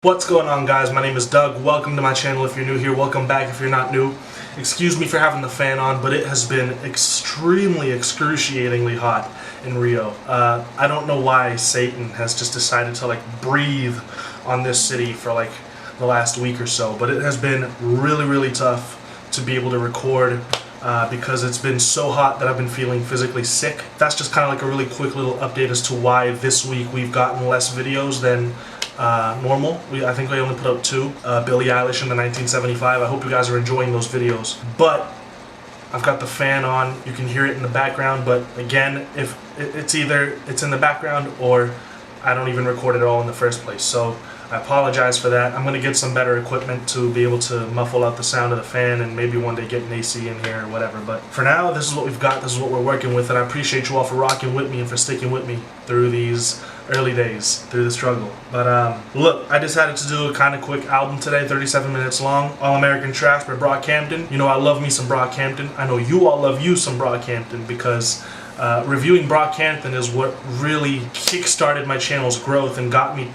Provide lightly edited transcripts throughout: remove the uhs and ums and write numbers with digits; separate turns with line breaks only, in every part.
What's going on, guys? My name is Doug. Welcome to my channel. If you're new here, welcome back if you're not new. Excuse me for having the fan on, but it has been extremely excruciatingly hot in Rio. I don't know why Satan has just decided to breathe on this city for the last week or so, but it has been really tough to be able to record because it's been so hot that I've been feeling physically sick. That's just kind of a really quick little update as to why this week we've gotten less videos than normal. I think we only put up two. Billie Eilish in the 1975. I hope you guys are enjoying those videos. But I've got the fan on. You can hear it in the background, but again, if it's either it's in the background or I don't even record it all in the first place. So I apologize for that. I'm going to get some better equipment to be able to muffle out the sound of the fan and maybe one day get an AC in here or whatever. But for now, this is what we've got. This is what we're working with, and I appreciate you all for rocking with me and for sticking with me through these early days, through the struggle. But look, I decided to do a kind of quick album today, 37 minutes long. All American Trash by Brockhampton. You know I love me some Brockhampton. I know you all love you some Brockhampton because reviewing Brockhampton is what really kick-started my channel's growth and got me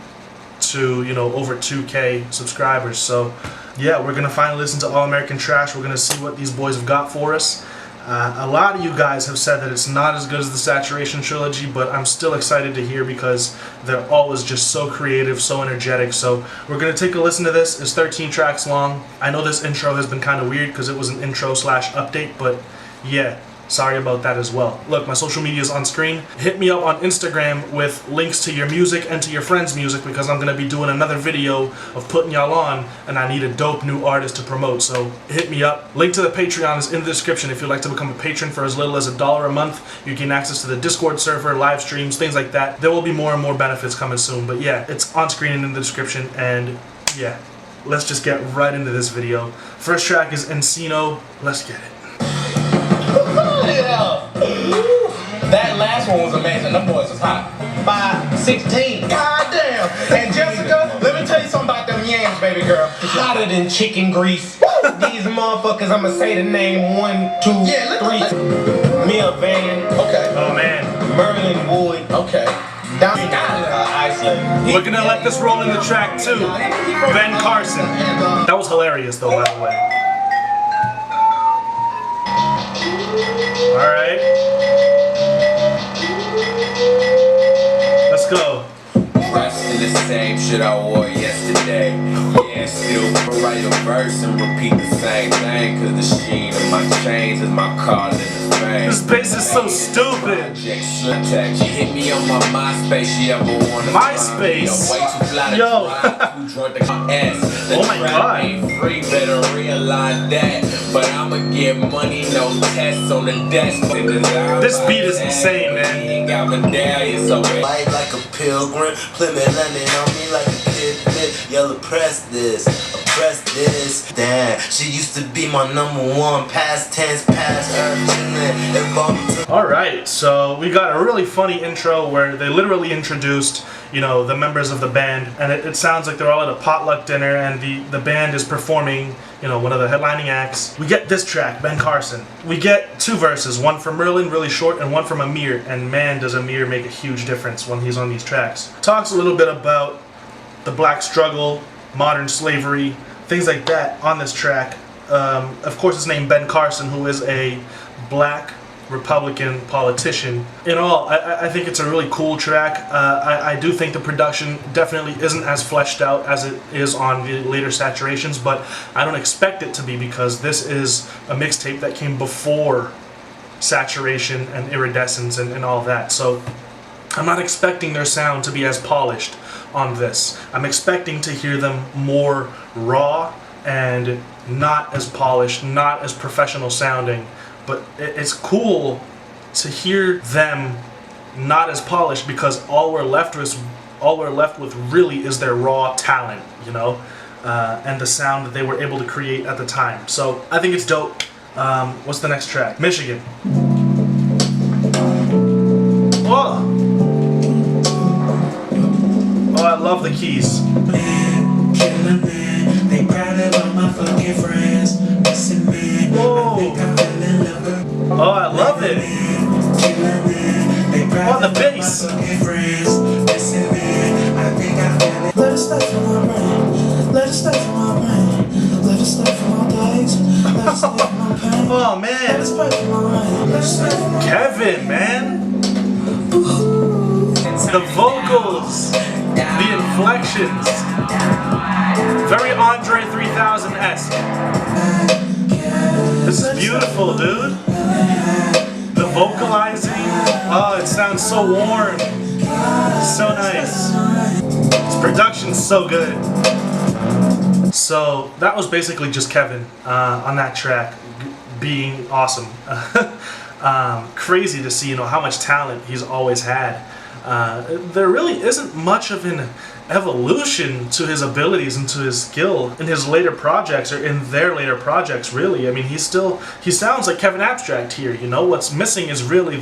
to, over 2K subscribers. So yeah, we're gonna finally listen to All American Trash. We're gonna see what these boys have got for us. A lot of you guys have said that it's not as good as the Saturation trilogy, but I'm still excited to hear because they're always just so creative, so energetic. So we're gonna take a listen to this. It's 13 tracks long. I know this intro has been kind of weird because it was an intro / update, but yeah, sorry about that as well. Look, my social media is on screen. Hit me up on Instagram with links to your music and to your friends' music because I'm going to be doing another video of putting y'all on and I need a dope new artist to promote. So hit me up. Link to the Patreon is in the description. If you'd like to become a patron for as little as $1 a month, you gain access to the Discord server, live streams, things like that. There will be more and more benefits coming soon. But yeah, it's on screen and in the description. And yeah, let's just get right into this video. First track is Encino. Let's get it.
Yeah. That last one was amazing. Them boys was hot. By 16. God damn. And Jessica, let me tell you something about them yams, baby girl. Hotter than chicken grease. These motherfuckers, I'ma say the name 1, 2, 3. Mia Van. Okay.
Oh man.
Merlin Wood. Okay. Iceland.
We're gonna let this roll in the track too. Ben Carson. That was hilarious though, by the way. Alright. Let's go.
Dressed in the same shit I wore yesterday. Yeah, still write a verse and repeat the same thing. Cause the sheen of my chains is my calling the fame.
This bass is so stupid.
She hit me on my MySpace. She ever wanna
MySpace?
way too fly to
Yo.
drive. Too drunk to ass. The
Oh my
trap
God.
ain't free, better realize that. But I'ma get money, no tests on the desk.
This beat is insane, man.
Light like a pilgrim, Plymouth landing on me like a kid. Yellow, press this, oppress this. Damn, she used to be my #1, past tense, past her.
Alright, so we got a really funny intro where they literally introduced, the members of the band, and it sounds like they're all at a potluck dinner and the band is performing, one of the headlining acts. We get this track, Ben Carson. We get two verses, one from Merlin, really short, and one from Amir, and man does Amir make a huge difference when he's on these tracks. Talks a little bit about the black struggle, modern slavery, things like that on this track. Of course, his name Ben Carson, who is a black Republican politician. In all, I think it's a really cool track. I do think the production definitely isn't as fleshed out as it is on the later Saturations, but I don't expect it to be because this is a mixtape that came before Saturation and Iridescence and all that. So I'm not expecting their sound to be as polished on this. I'm expecting to hear them more raw and not as polished, not as professional sounding. But it's cool to hear them not as polished because all we're left with really is their raw talent, and the sound that they were able to create at the time. So I think it's dope. What's the next track? Michigan. Oh, I love the keys.
They proud of all my fucking friends. Listen, man,
Whoa.
I think I fell in love with.
Oh, I love it. Oh, the bass.
Listen, man, I think I fell in love with. stay for my pain. Let it stay for my days. Let it stay for my pain.
Oh
Let
man,
it stay for my rain. Let it stay for my
Kevin, man. The vocals, the inflections, very Andre 3000-esque. This is beautiful, dude. The vocalizing, oh, it sounds so warm, so nice. This production's so good. So that was basically just Kevin on that track, being awesome. Crazy to see, how much talent he's always had. There really isn't much of an evolution to his abilities and to his skill in his later projects, or in their later projects, really. I mean, he sounds like Kevin Abstract here, What's missing is really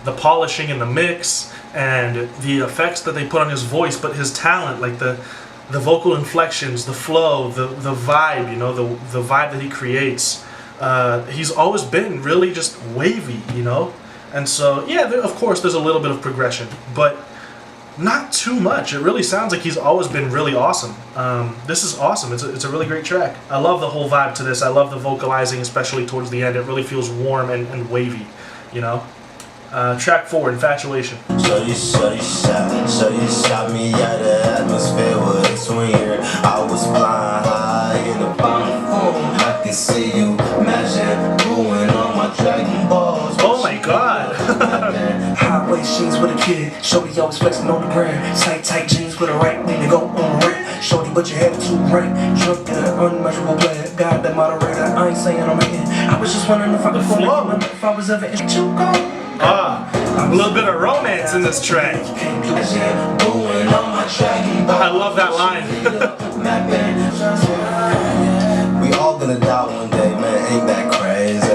the polishing and the mix and the effects that they put on his voice, but his talent, like the vocal inflections, the flow, the vibe, the vibe that he creates. He's always been really just wavy, And so, yeah, of course, there's a little bit of progression, but not too much. It really sounds like he's always been really awesome. This is awesome. It's a really great track. I love the whole vibe to this. I love the vocalizing, especially towards the end. It really feels warm and wavy, Track 4, Infatuation.
So you shot me out of atmosphere with a swinger. I was flying high in the phone. I can see you magic going on my Dragon Balls.
Oh my god.
high waist jeans with a kid. Shorty always flexing on the brand. Tight jeans with a right wing to go on red. Shorty, but your head too right. Drunk in an unmeasurable blend. God, that moderator, I ain't saying I'm in. I was just wondering if I could
flow.
if I was ever in too cold.
A little bit of romance in this track. I love that line.
We all gonna die one day, man. Ain't that crazy?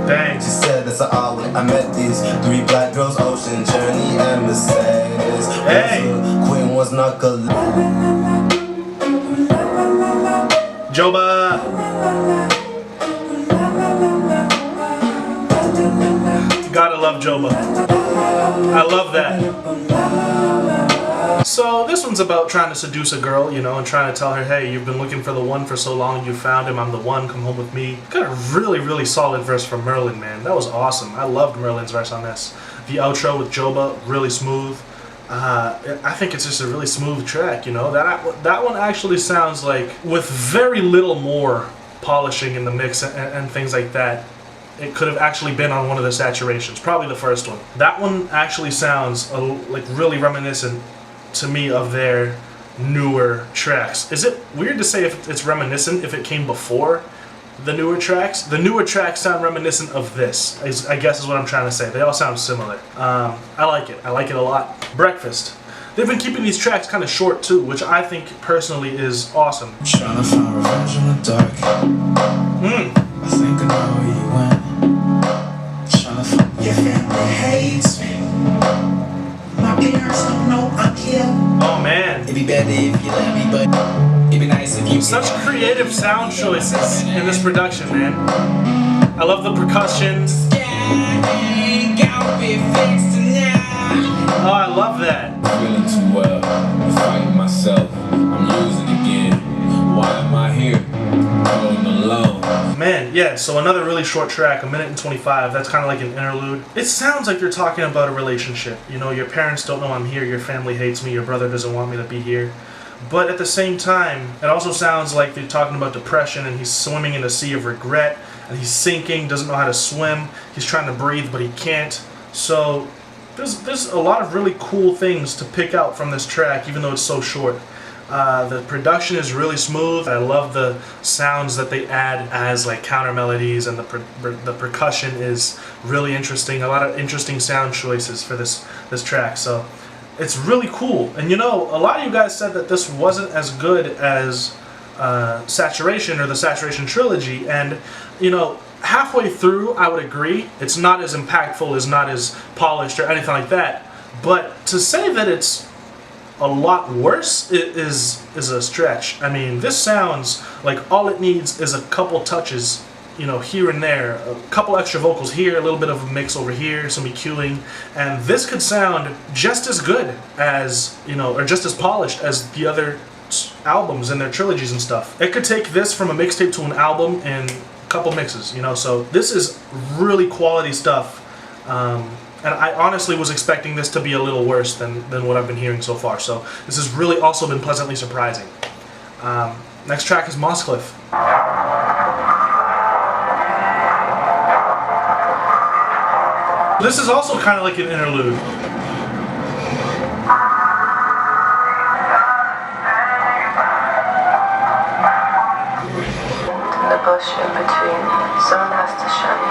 Dang.
She said that's all. I met these 3 black girls, Ocean Journey and Mercedes.
Hey.
Queen was knuckle.
Joba. Gotta love Joba. I love that. So this one's about trying to seduce a girl, and trying to tell her, hey, you've been looking for the one for so long, you found him, I'm the one, come home with me. Got a really, really solid verse from Merlin, man. That was awesome. I loved Merlin's verse on this. The outro with Joba, really smooth. I think it's just a really smooth track, That one actually sounds like, with very little more polishing in the mix and things like that, it could have actually been on one of the saturations, probably the first one. That one actually sounds like really reminiscent to me of their newer tracks. Is it weird to say if it's reminiscent if it came before the newer tracks? The newer tracks sound reminiscent of this, I guess is what I'm trying to say. They all sound similar. I like it. I like it a lot. Breakfast. They've been keeping these tracks kind of short too, which I think personally is awesome.
Trying to find revenge in the dark. I think I know where you went. Trying to find your family hates me. My parents don't know I'm here.
Oh man.
It'd be better if you let me, but it'd be nice if you.
Such creative sound choices in this production, man. I love the percussion. Oh, I love that.
Feeling too well, I'm fighting myself, I'm losing again. Why am I here? Going alone.
Man, yeah, so another really short track, 1:25, that's kind of like an interlude. It sounds like they're talking about a relationship. Your parents don't know I'm here, your family hates me, your brother doesn't want me to be here. But at the same time, it also sounds like they're talking about depression, and he's swimming in a sea of regret, and he's sinking, doesn't know how to swim, he's trying to breathe, but he can't. So there's a lot of really cool things to pick out from this track, even though it's so short. The production is really smooth. I love the sounds that they add as like counter melodies, and the percussion is really interesting. A lot of interesting sound choices for this track. So it's really cool. And a lot of you guys said that this wasn't as good as Saturation or the Saturation trilogy, and halfway through I would agree. It's not as impactful, it's not as polished or anything like that. But to say that it's a lot worse is a stretch. I mean, this sounds like all it needs is a couple touches, here and there, a couple extra vocals here, a little bit of a mix over here, some EQing, and this could sound just as good as, or just as polished as the other albums and their trilogies and stuff. It could take this from a mixtape to an album in a couple mixes, you know, so this is really quality stuff. And I honestly was expecting this to be a little worse than what I've been hearing so far, so this has really also been pleasantly surprising. Next track is Mosscliff. This is also kind of like an interlude.
The bush in between, someone has to shine.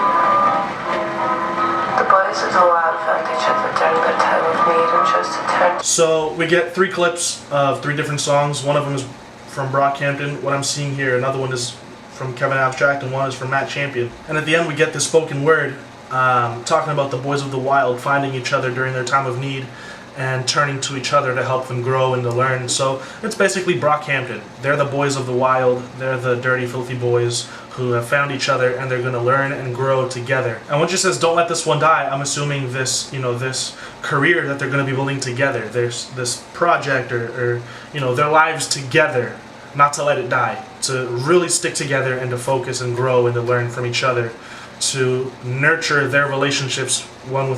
The boys of the wild found each other during their time of need and chose to turn.
So we get 3 clips of 3 different songs. One of them is from Brockhampton. What I'm seeing here, another one is from Kevin Abstract, and one is from Matt Champion. And at the end we get this spoken word talking about the boys of the wild finding each other during their time of need and turning to each other to help them grow and to learn. So it's basically Brockhampton. They're the boys of the wild. They're the dirty, filthy boys who have found each other, and they're going to learn and grow together. And when she says, "Don't let this one die," I'm assuming this, you know, this career that they're going to be building together. There's this project or you know, their lives together, not to let it die, to really stick together and to focus and grow and to learn from each other, to nurture their relationships one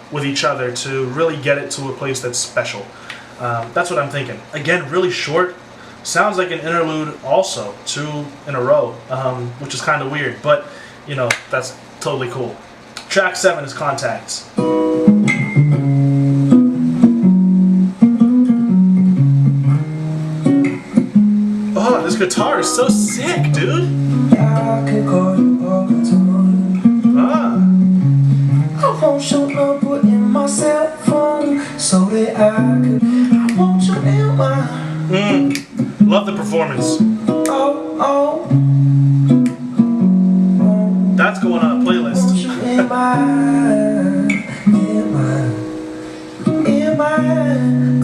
with each other, to really get it to a place that's special. That's what I'm thinking. Again, really short. Sounds like an interlude also, 2 in a row, which is kind of weird, but you know, that's totally cool. Track 7 is Contacts. Oh, this guitar is so sick, dude. Ah.
I want your number in my cell phone so that I want you in my.
Love the performance.
Oh.
That's going on a playlist.
In my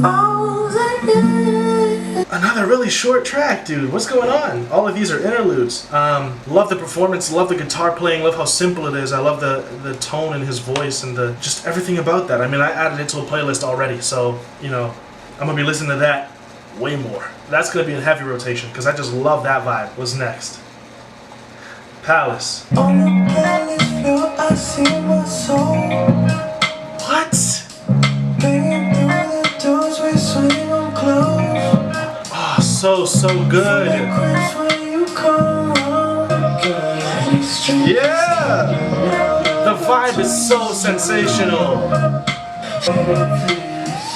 arms again.
Another really short track, dude. What's going on? All of these are interludes. Love the performance, love the guitar playing, love how simple it is. I love the tone in his voice and just everything about that. I mean, I added it to a playlist already, so, you know, I'm going to be listening to that way more. That's going to be in heavy rotation because I just love that vibe. What's next? Palace.
On the palace floor, I see my soul.
What?
Banging through the doors, we swing on close.
Oh, so good. Yeah! The vibe is so sensational.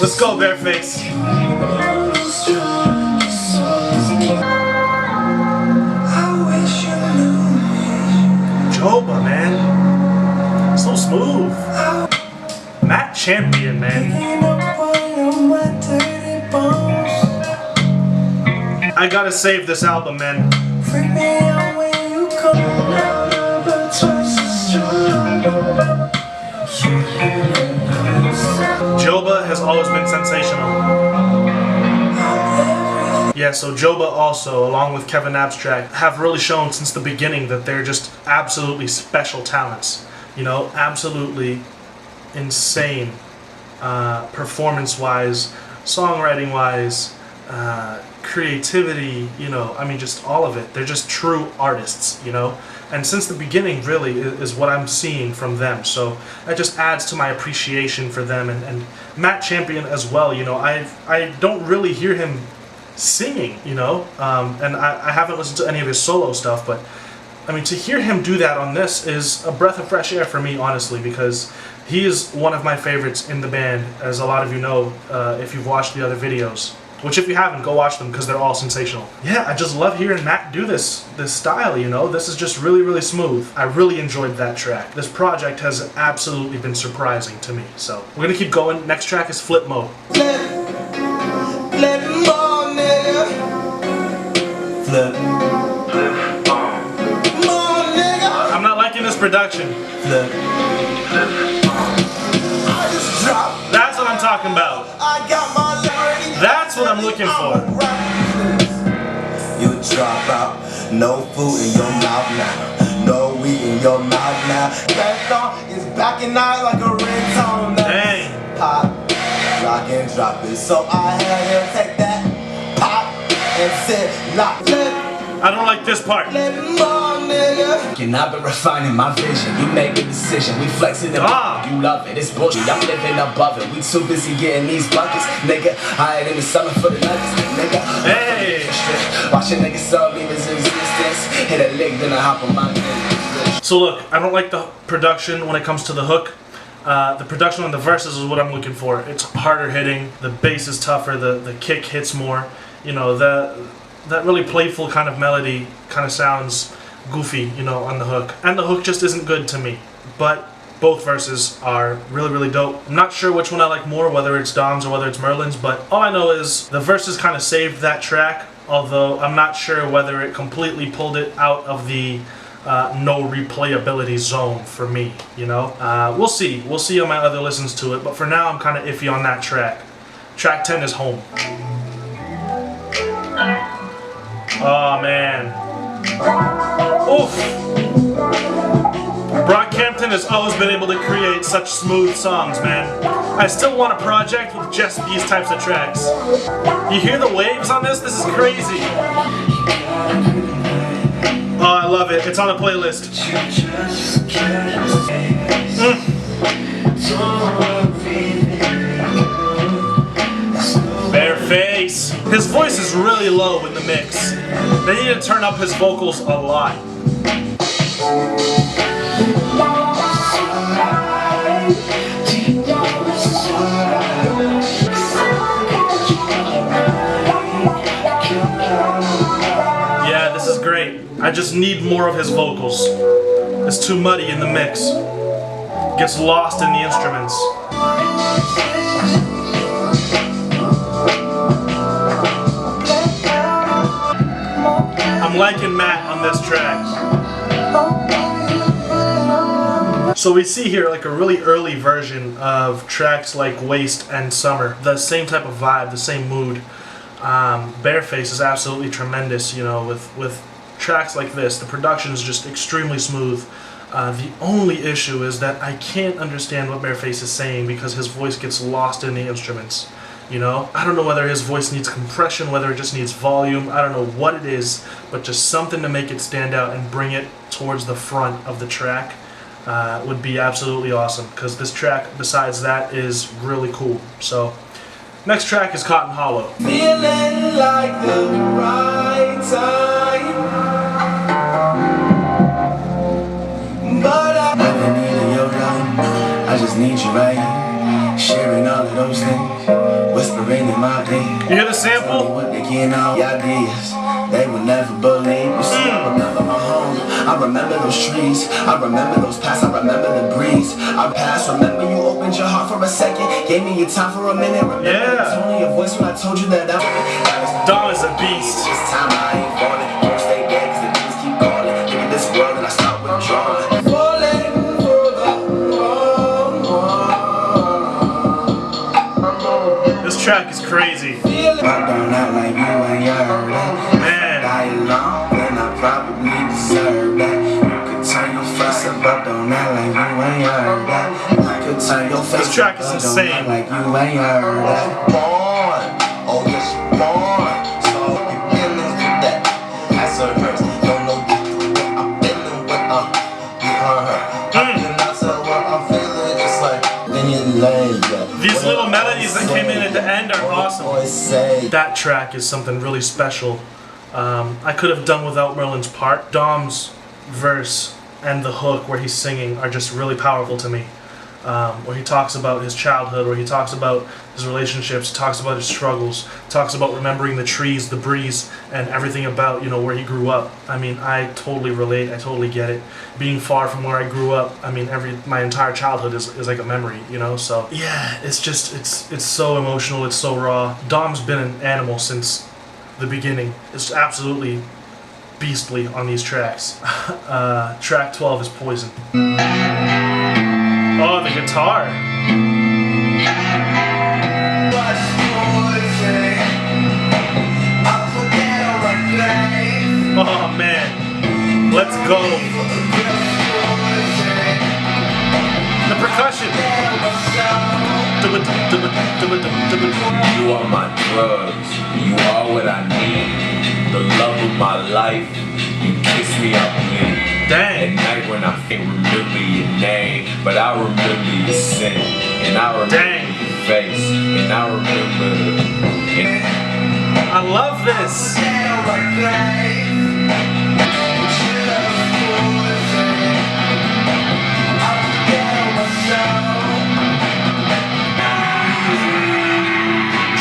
Let's go, Bareface. Joba, man. So smooth. Matt Champion, man. I gotta save this album, man. Joba has always been sensational. Yeah, so Joba also, along with Kevin Abstract, have really shown since the beginning that they're just absolutely special talents. You know, absolutely insane performance-wise, songwriting-wise, creativity, you know, I mean, just all of it. They're just true artists, you know? And since the beginning, really, is what I'm seeing from them. So that just adds to my appreciation for them. And Matt Champion as well, you know, I don't really hear him singing, you know? And I haven't listened to any of his solo stuff, but I mean, to hear him do that on this is a breath of fresh air for me, honestly, because he is one of my favorites in the band, as a lot of you know, if you've watched the other videos. Which, if you haven't, go watch them because they're all sensational. Yeah, I just love hearing Matt do this style, you know? This is just really, really smooth. I really enjoyed that track. This project has absolutely been surprising to me. So, we're gonna keep going. Next track is Flip Mode.
Flip more, nigga. Flip. More, nigga.
I'm not liking this production.
Flip. I just dropped.
That's what I'm talking about.
I got my
That's what I'm looking for.
You drop out, no food in your mouth now, no weed in your mouth now. That song is backing out like a ringtone.
Dang.
Pop, lock and drop it. So I had to take that pop, and said, lock,
I don't like this part.
let more, nigga.
And I've been refining my vision. You make a decision. We flexing it. You love it. It's bullshit. I'm living above it. We too busy getting these buckets, nigga. I ain't even selling for the nuggets, nigga.
Hey.
Watching niggas sell me his existence. Hit a lick, then I hop on my dick.
So look, I don't like the production when it comes to the hook. The production on the verses is what I'm looking for. It's harder hitting. The bass is tougher. The kick hits more. You know, that really playful kind of melody kind of sounds goofy, you know, on the hook. And the hook just isn't good to me. But both verses are really, really dope. I'm not sure which one I like more, whether it's Dom's or whether it's Merlin's, but all I know is the verses kind of saved that track, although I'm not sure whether it completely pulled it out of the no replayability zone for me, you know? We'll see. We'll see on my other listens to it, but for now I'm kind of iffy on that track. Track 10 is Home. Oh man. Oof. Brockhampton has always been able to create such smooth songs, man. I still want a project with just these types of tracks. You hear the waves on this? This is crazy. Oh, I love it. It's on a playlist. Bare face. His voice is really low in the mix. They need to turn up his vocals a lot. Yeah, this is great. I just need more of his vocals. It's too muddy in the mix. Gets lost in the instruments. I'm liking Matt on this track. So we see here like a really early version of tracks like Waste and Summer. The same type of vibe, the same mood. Bareface is absolutely tremendous, you know, with tracks like this. The production is just extremely smooth. The only issue is that I can't understand what Bareface is saying because his voice gets lost in the instruments. You know, I don't know whether his voice needs compression, whether it just needs volume. I don't know what it is, but just something to make it stand out and bring it towards the front of the track would be absolutely awesome. Because this track, besides that, is really cool. So, next track is Cotton Hollow.
Feeling like the right time, but I never need your love. I just need you right here. Sharing all of those things, whispering in my ear.
You hear the sample?
What they getting all the ideas, they would never believe. You see, I remember my home, I remember those trees, I remember those paths, I remember the breeze. I passed, remember you opened your heart for a second, gave me your time for a minute. Remember the tone of your voice when I told you that
Dom is a beast.
this time I ain't falling, don't stay dead 'cause the things keep calling. Give me this world and I start withdrawing.
This track is crazy.
Man.
This track is insane.
Oh yes, born. So you feelings with that. That's her verse. Don't know what I'm feeling when you on her. I cannot tell what I'm feeling. Just like then you lay.
These little melodies that came in at the end are awesome. That track is something really special. I could have done without Merlin's part. Dom's verse and the hook where he's singing are just really powerful to me. Where he talks about his childhood, where he talks about his relationships, talks about his struggles, talks about remembering the trees, the breeze, and everything about, you know, where he grew up. I mean, I totally relate, I totally get it. Being far from where I grew up, I mean, my entire childhood is like a memory, you know, so yeah, it's just, it's so emotional, it's so raw. Dom's been an animal since the beginning. It's absolutely beastly on these tracks. Track 12 is Poison. Oh, the guitar. Oh man, let's go. The percussion.
You are my drugs. You are what I need. my life. You kiss me, I bleed.
Dang.
At night when I can't remember your name, but I remember your scent, and I remember your face, and I remember.
I love this.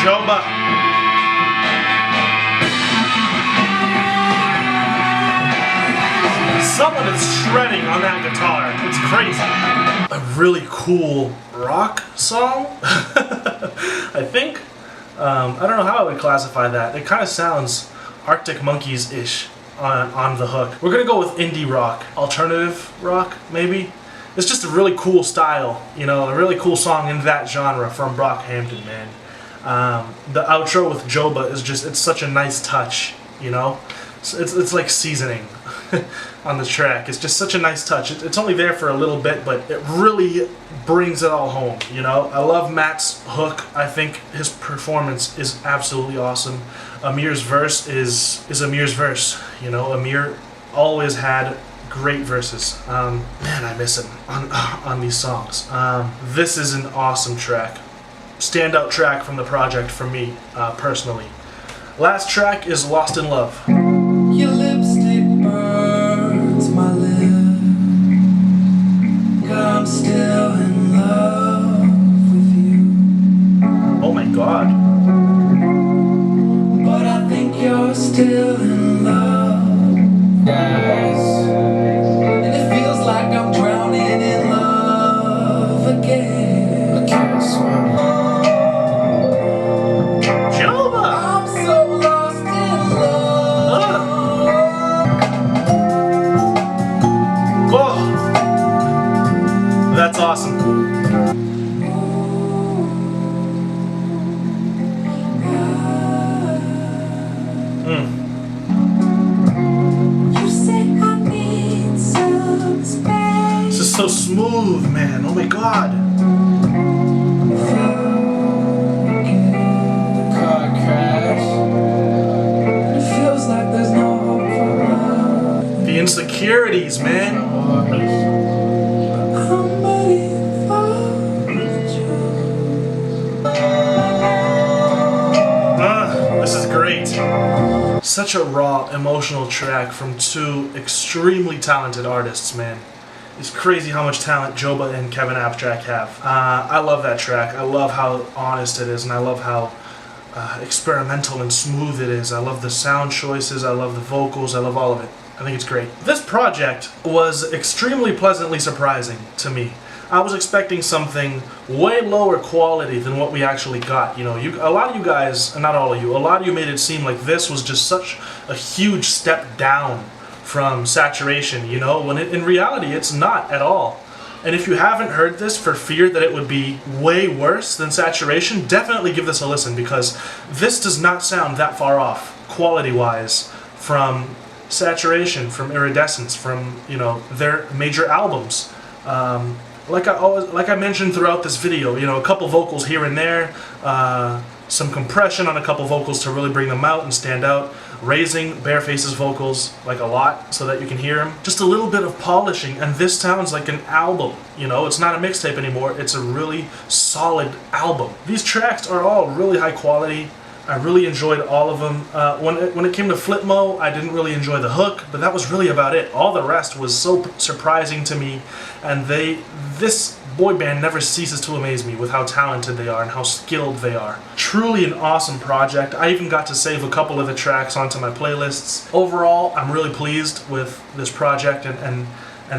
Joba. Someone is shredding on that guitar. It's crazy. A really cool rock song, I think. I don't know how I would classify that. It kind of sounds Arctic Monkeys-ish on the hook. We're gonna go with indie rock, alternative rock, maybe. It's just a really cool style, you know, a really cool song in that genre from Brockhampton, man. The outro with Joba is just, it's such a nice touch, you know? It's like seasoning on the track. It's just such a nice touch. It's only there for a little bit, but it really brings it all home, you know? I love Matt's hook. I think his performance is absolutely awesome. Amir's verse is Amir's verse, you know? Amir always had great verses. Man, I miss him on these songs. This is an awesome track. Standout track from the project for me, personally. Last track is Lost in Love.
Your lipstick burns my lip. I'm still in love with you.
Oh my god.
But I think you're still in love, guys. And it feels like I'm drowning in love again. I can't swim.
Joba!
I'm so lost in love.
Oh! That's awesome.
You say I need some space.
This is so smooth, man. Oh my god.
Car crash. It feels like there's no hope for love.
The insecurities, man.
Somebody found you.
This is great. Such a raw, emotional track from two extremely talented artists, man. It's crazy how much talent Joba and Kevin Abstract have. I love that track. I love how honest it is, and I love how experimental and smooth it is. I love the sound choices, I love the vocals, I love all of it. I think it's great. This project was extremely pleasantly surprising to me. I was expecting something way lower quality than what we actually got. You know, a lot of you guys, not all of you, a lot of you made it seem like this was just such a huge step down from Saturation, you know, when in reality it's not at all. And if you haven't heard this for fear that it would be way worse than Saturation, definitely give this a listen, because this does not sound that far off, quality-wise, from Saturation, from Iridescence, from, you know, their major albums. Like I mentioned throughout this video, you know, a couple vocals here and there, some compression on a couple vocals to really bring them out and stand out, raising Bareface's vocals like a lot so that you can hear him. Just a little bit of polishing, and this sounds like an album, you know? It's not a mixtape anymore, it's a really solid album. These tracks are all really high quality. I really enjoyed all of them. When it came to Flipmo, I didn't really enjoy the hook, but that was really about it. All the rest was so surprising to me, and this boy band never ceases to amaze me with how talented they are and how skilled they are. Truly an awesome project. I even got to save a couple of the tracks onto my playlists. Overall, I'm really pleased with this project and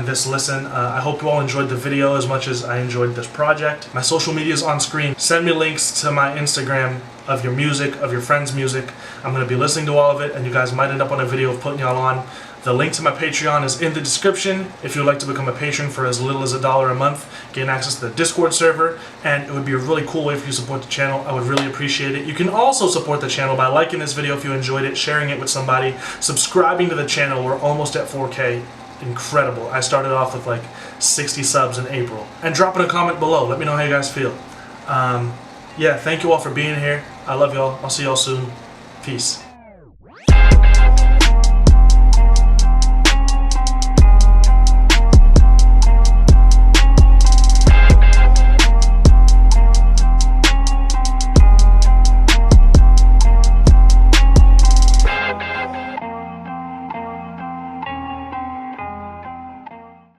this listen. I hope you all enjoyed the video as much as I enjoyed this project. My social media is on screen. Send me links to my Instagram of your music, of your friends' music. I'm going to be listening to all of it, and you guys might end up on a video of putting y'all on. The link to my Patreon is in the description. If you'd like to become a patron for as little as $1 a month, gain access to the Discord server, and it would be a really cool way for you to support the channel. I would really appreciate it. You can also support the channel by liking this video if you enjoyed it, sharing it with somebody, subscribing to the channel. We're almost at 4K. Incredible. I started off with like 60 subs in April. And dropping a comment below. Let me know how you guys feel. Yeah, thank you all for being here. I love y'all. I'll see y'all soon. Peace.